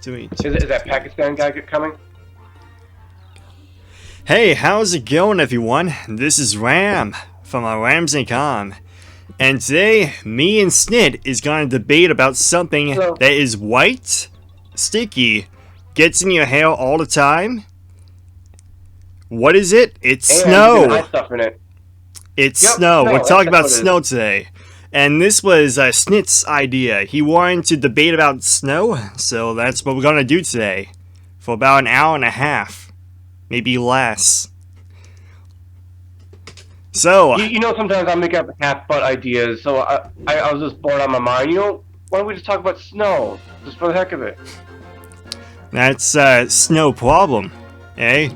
Is that Pakistan guy coming? Hey, how's it going, everyone? This is Ram from RamsTheNameCom, and today, me and Snit is going to debate about something that is white, sticky, gets in your hair all the time. What is it? It's snow. It's snow. We're talking about snow today. And this was Snit's idea. He wanted to debate about snow, so that's what we're going to do today. For about an hour and a half. Maybe less. So... You know, sometimes I make up half-butt ideas, so I was just bored on my mind. You know, why don't we just talk about snow? Just for the heck of it. That's snow problem, eh?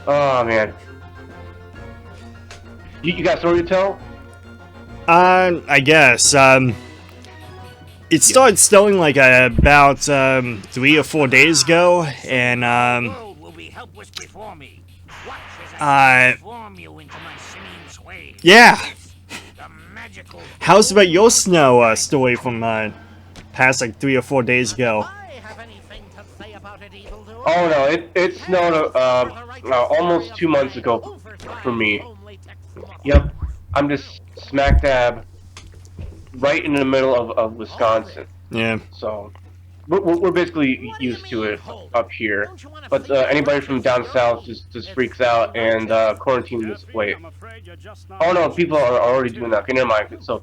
Oh, man. You got a story to tell? I guess. It started snowing like about 3 or 4 days ago, and yeah. How's about your snow story from past like 3 or 4 days ago? Oh no, it snowed almost 2 months ago for me. Yep, I'm just smack dab right in the middle of Wisconsin. Yeah. So we're basically used to it up here, but anybody from down south just freaks out and quarantines this way. Oh no, people are already doing that. Okay, never mind. So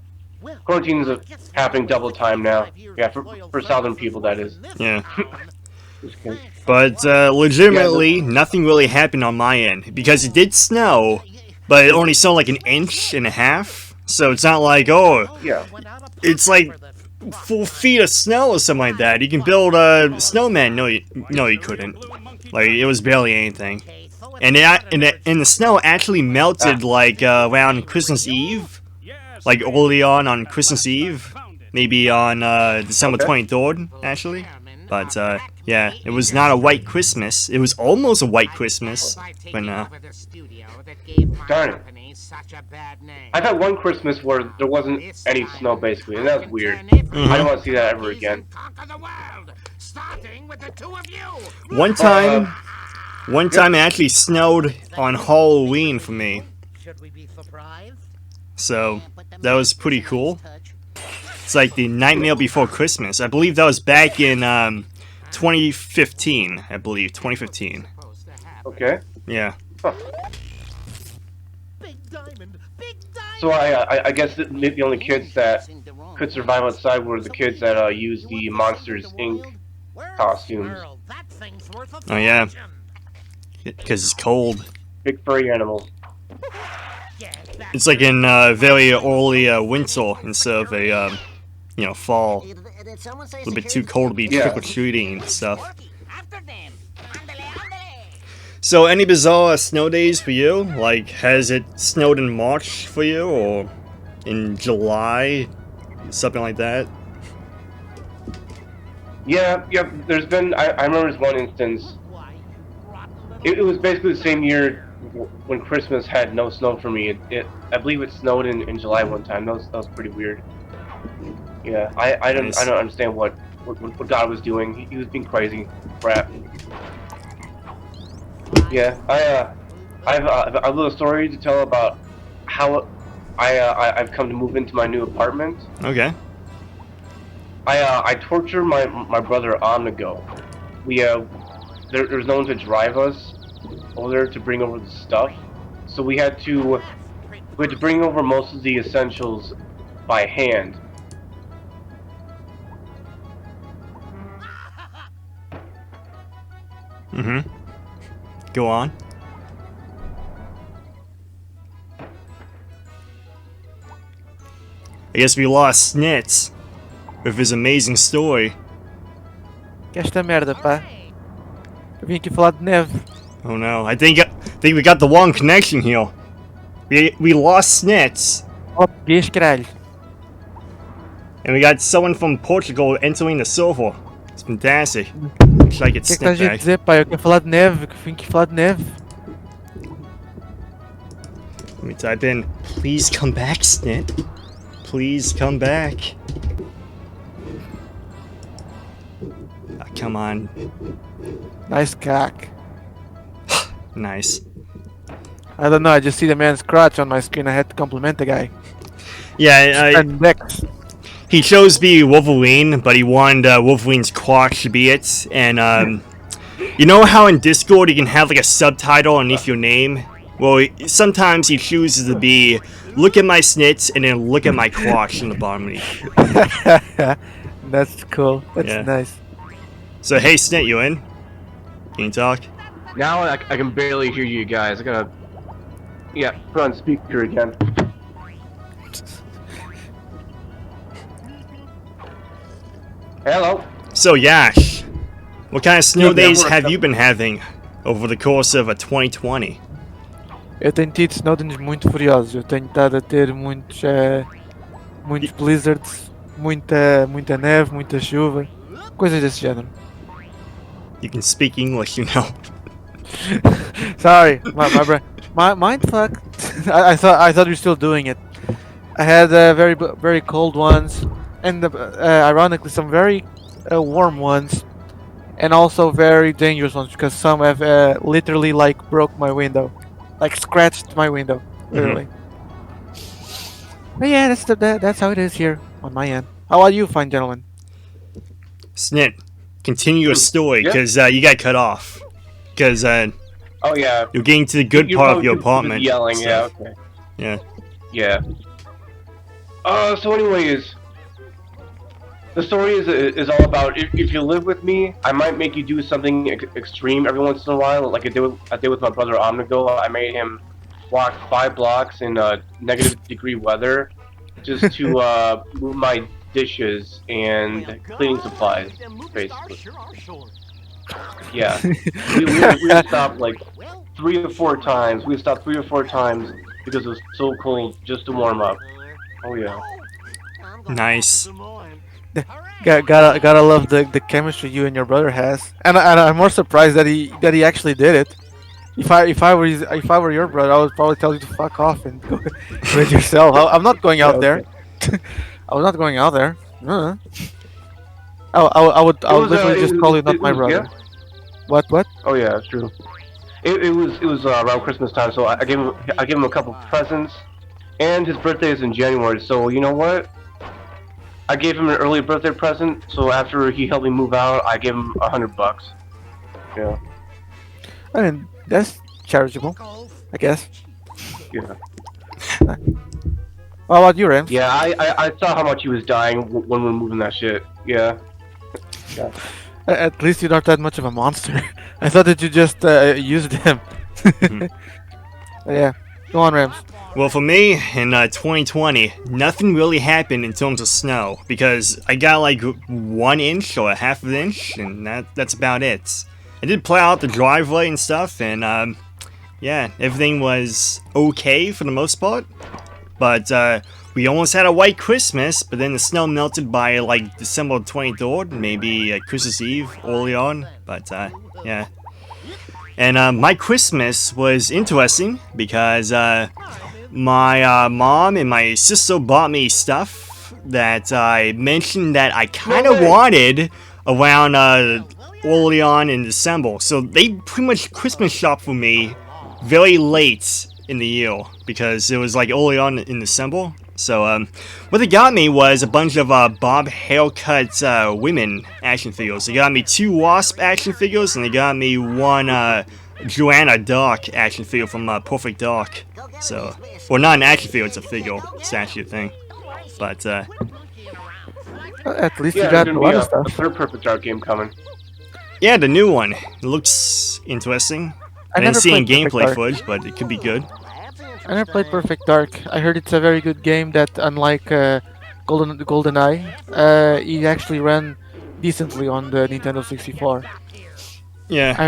quarantines are happening double time now. Yeah, for southern people, that is. Yeah. But legitimately, nothing really happened on my end because it did snow, but it only snowed like 1.5 inches. So it's not like, oh, yeah, it's like 4 feet of snow or something like that. You can build a snowman. No, you couldn't. Like, it was barely anything. And the snow actually melted like around Christmas Eve, like early on Christmas Eve, maybe on December 23rd, actually. But yeah, it was not a white Christmas. It was almost a white Christmas when darn it. I've had one Christmas where there wasn't any snow, basically, and that was weird. I don't want to see that ever again. One time it actually snowed on Halloween for me. So, that was pretty cool. It's like the nightmare before Christmas. I believe that was back in 2015, I believe. 2015. Okay. Yeah. Huh. So I guess the only kids that could survive outside were the kids that used the Monsters Inc. costumes. Oh yeah, because it's cold. Big furry animals. It's like in very early winter instead of a fall. A little bit too cold to be trick-or-treating and stuff. So, any bizarre snow days for you? Like, has it snowed in March for you, or in July? Something like that? Yeah, there's been, I remember this one instance. It was basically the same year when Christmas had no snow for me. I believe it snowed in July one time. That was pretty weird. Yeah, I don't understand what God was doing. He was being crazy. Crap. Yeah, I have a little story to tell about how I've come to move into my new apartment. Okay. I tortured my brother on the go. There's no one to drive us over there to bring over the stuff, so we had to bring over most of the essentials by hand. Mm-hmm. Go on. I guess we lost Snitz with his amazing story. Que esta merda, pá. Eu vim aqui falar de neve. Oh no, I think we got the wrong connection here. We lost Snitz. Oh, português, caralho. And we got someone from Portugal entering the server. It's fantastic. Looks like it's O que é que estás a dizer, pá? Eu quero falar de neve. Eu vim aqui falar de neve. Let me type in, please come back, Snit. Please come back. come on. Nice cock. Nice. I don't know, I just see the man's crotch on my screen. I had to compliment the guy. Yeah, And next. he chose to be Wolverine, but he wanted Wolverine's crotch to be it. And, you know how in Discord you can have like a subtitle underneath your name? Well, sometimes he chooses to be, look at my snits, and then look at my crotch in the bottom of it. That's cool. That's Yeah. nice. So, hey, Snit, you in? Can you talk? Now I can barely hear you guys. I gotta... Yeah, put on speaker again. Hello. So, Yash, what kind of snow Yeah, days we're- have you been having over the course of 2020? Eu tenho tido snowdens muito furiosos. Eu tenho estado a ter muitos blizzards, muita neve, muita chuva, coisas desse género. You can speak English, you know. Sorry, my mind fuck. I thought we were still doing it. I had very cold ones, and ironically some very warm ones, and also very dangerous ones because some have literally like broke my window, like scratched my window, literally. But yeah, that's how it is here on my end. How about you, fine gentlemen? Snit, continue your story, Yeah. because you got cut off. Because Oh yeah. you're getting to the good You're part of probably your too busy apartment. Yelling. Yeah. stuff. Okay. Yeah. Yeah. So anyways, the story is all about if you live with me, I might make you do something extreme every once in a while, like I did with my brother Omnigo. I made him walk 5 blocks in -degree weather just to move my dishes and cleaning supplies, basically. Yeah. we stopped like 3 or 4 times. We stopped 3 or 4 times because it was so cold just to warm up. Oh yeah. Nice. Gotta love the chemistry you and your brother has, and I'm more surprised that he actually did it. If I were your brother, I would probably tell you to fuck off and go do it yourself. I'm not going out there. I was not going out there. I would literally just call you not my brother. Yeah. What? Oh yeah, that's true. It was around Christmas time, so I gave him a couple presents, and his birthday is in January. So you know what? I gave him an early birthday present. So after he helped me move out, I gave him $100. Yeah. I mean, that's charitable, I guess. Yeah. How about you, Rams? Yeah. I saw how much he was dying when we were moving that shit. Yeah. Yeah. At least you're not that much of a monster. I thought that you just used him. Yeah. Go on, Rams. Well, for me, in 2020, nothing really happened in terms of snow, because I got like 1 inch or a half of an inch, and that's about it. I did plow out the driveway and stuff, and yeah, everything was okay for the most part. But we almost had a white Christmas, but then the snow melted by like December 23rd, maybe Christmas Eve early on, but yeah. And my Christmas was interesting because my mom and my sister bought me stuff that I mentioned that I kind of wanted around early on in December. So they pretty much Christmas shopped for me very late in the year because it was like early on in December. So what they got me was a bunch of Bob Haircut women action figures. They got me 2 Wasp action figures, and they got me 1 Joanna Dark action figure from Perfect Dark. So, well, not an action figure, it's a figure. It's actually a thing. But At least Yeah. you got There's a gonna lot be of a stuff. third Perfect Dark game coming. yeah, the new one. It looks interesting. I didn't never see any played Perfect gameplay Dark. footage, but it could be good. I never played Perfect Dark. I heard it's a very good game that, unlike GoldenEye, it actually ran decently on the Nintendo 64. Yeah. I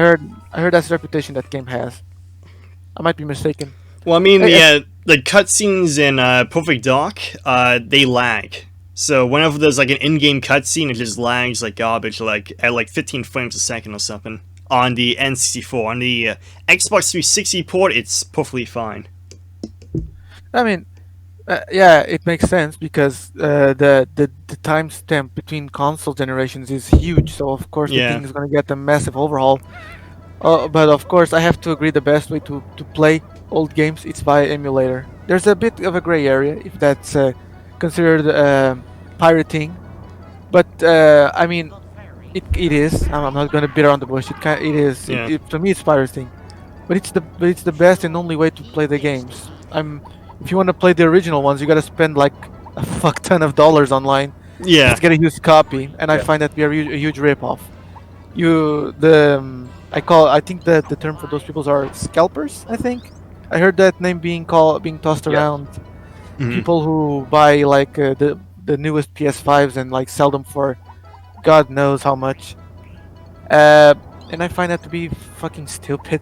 heard that's the reputation that game has. I might be mistaken. Well, I mean, Hey, the cutscenes in Perfect Dark, they lag. So whenever there's like an in-game cutscene, it just lags like garbage, like at like 15 frames a second or something. On the N64, on the Xbox 360 port, it's perfectly fine. I mean, Yeah, it makes sense because the timestamp between console generations is huge. So of course the Yeah. thing is gonna get a massive overhaul. But of course, I have to agree the best way to play old games is via emulator. There's a bit of a gray area if that's considered pirating, but I mean, it is. I'm not gonna beat around the bush. It is. Yeah. To me, it's pirating, but it's the best and only way to play the games. If you want to play the original ones, you gotta spend like a fuck ton of dollars online just Yeah. to get a used copy, and I Yeah. find that to be a huge ripoff. I think that the term for those people are scalpers. I think I heard that name being tossed Yes. around. Hmm. People who buy like the newest PS5s and like sell them for God knows how much. Uh, and I find that to be fucking stupid.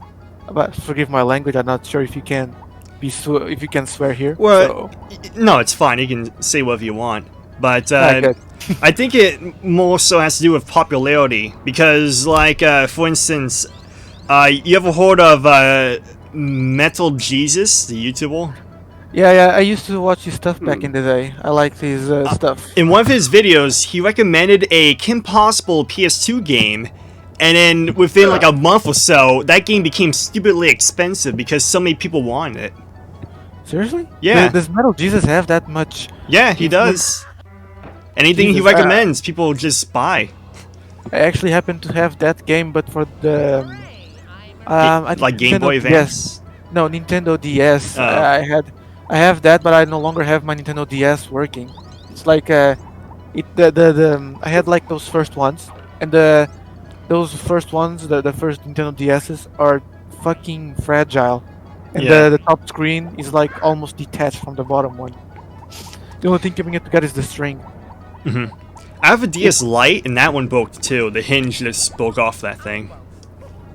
But forgive my language. I'm not sure if you can if you can swear here. Well, So no, it's fine. You can say whatever you want. But good. I think it more so has to do with popularity. Because, like, for instance, you ever heard of Metal Jesus, the YouTuber? Yeah. I used to watch his stuff back Hmm. in the day. I liked his stuff. In one of his videos, he recommended a Kim Possible PS2 game, and then within like a month or so, that game became stupidly expensive because so many people wanted it. Seriously? Yeah. Does Metal Jesus have that much? Yeah, he does. Anything he Jesus, recommends, people just buy. I actually happen to have that game, but for the I think Like Game Nintendo Boy DS. Advance. No, Nintendo DS. Oh. I have that, but I no longer have my Nintendo DS working. It's like I had like those first ones, and those first ones, the first Nintendo DSs are fucking fragile, and Yeah. the top screen is like almost detached from the bottom one. The only thing keeping it together is the string. Hmm. I have a DS Lite, and that one broke too. The hinge just broke off that thing.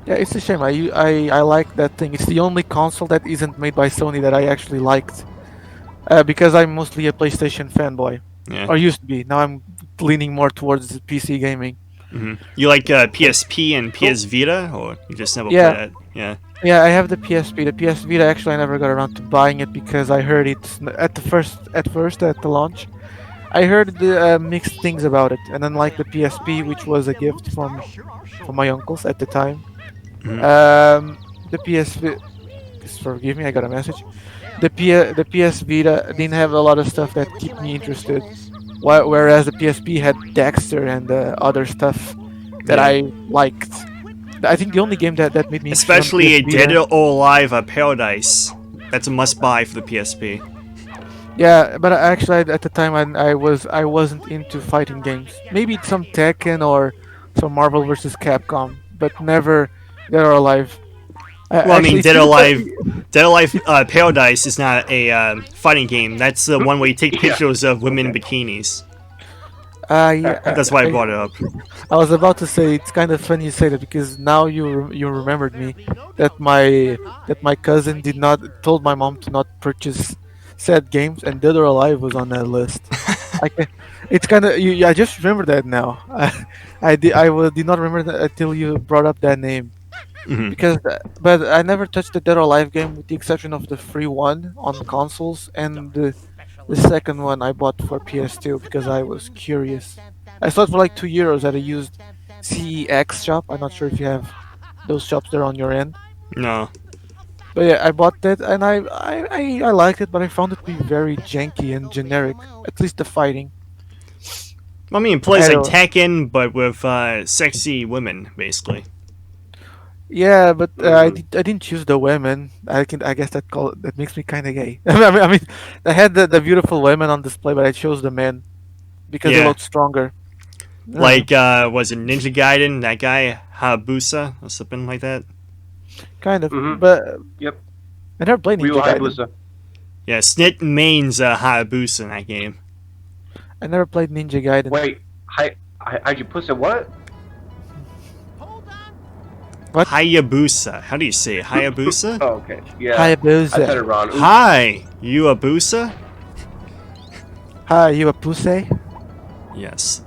Yeah, it's a shame. I like that thing. It's the only console that isn't made by Sony that I actually liked. Because I'm mostly a PlayStation fanboy, Yeah. or used to be. Now I'm leaning more towards PC gaming. Hmm. You like PSP and PS Vita, or you just never Yeah, played it? Yeah. yeah, I have the PSP. The PS Vita actually I never got around to buying it because I heard at first at the launch. I heard the mixed things about it, and unlike the PSP, which was a gift from my uncles at the time, Mhm. the PSP. Forgive me, I got a message. The PS Vita didn't have a lot of stuff that kept me interested, whereas the PSP had Dexter and other stuff that Yeah. I liked. I think the only game that made me interested Especially a on PS Dead Vita. or Alive Paradise. That's a must-buy for the PSP. Yeah, but actually at the time I wasn't into fighting games. Maybe some Tekken or some Marvel vs. Capcom, but never Dead or Alive. Well, I mean, Actually, Dead or Alive, Dead or Alive Paradise is not a fighting game. That's the one where you take pictures of women in bikinis. yeah, That's why I brought it up. I was about to say it's kind of funny you say that because now you remembered me that my cousin did not told my mom to not purchase said games and Dead or Alive was on that list. I can, it's kind of I just remember that now. Did not remember that until you brought up that name Hmm. because but I never touched the Dead or Alive game with the exception of the free one on consoles and the second one I bought for PS2 because I was curious. I saw it for like €2 at a used CEX shop. I'm not sure if you have those shops there on your end. No. But yeah, I bought that and I liked it, but I found it to be very janky and generic. At least the fighting. I mean, it plays I like don't- Tekken, but with sexy women, basically. Yeah, but Mhm. I didn't choose the women. I guess that makes me kind of gay. I mean, I had the beautiful women on display, but I chose the men because they Yeah. looked stronger. Yeah, Like, was it Ninja Gaiden? That guy, Hayabusa, or something like that? kind of. Mhm. But Yep. I never played Ryu Ninja Gaiden. Hayabusa. Yeah, Snit mains Hayabusa in that game. I never played Ninja Gaiden. Wait, Hayabusa what? What? Hayabusa. How do you say it? Hayabusa? Oh, okay. Yeah. I said it Hayabusa. wrong. Oops. Hi, you a Busa? Hi, you a pussy? Yes.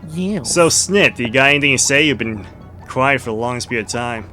Yeah. So, Snit, you got anything to say? You've been quiet for the longest period of time.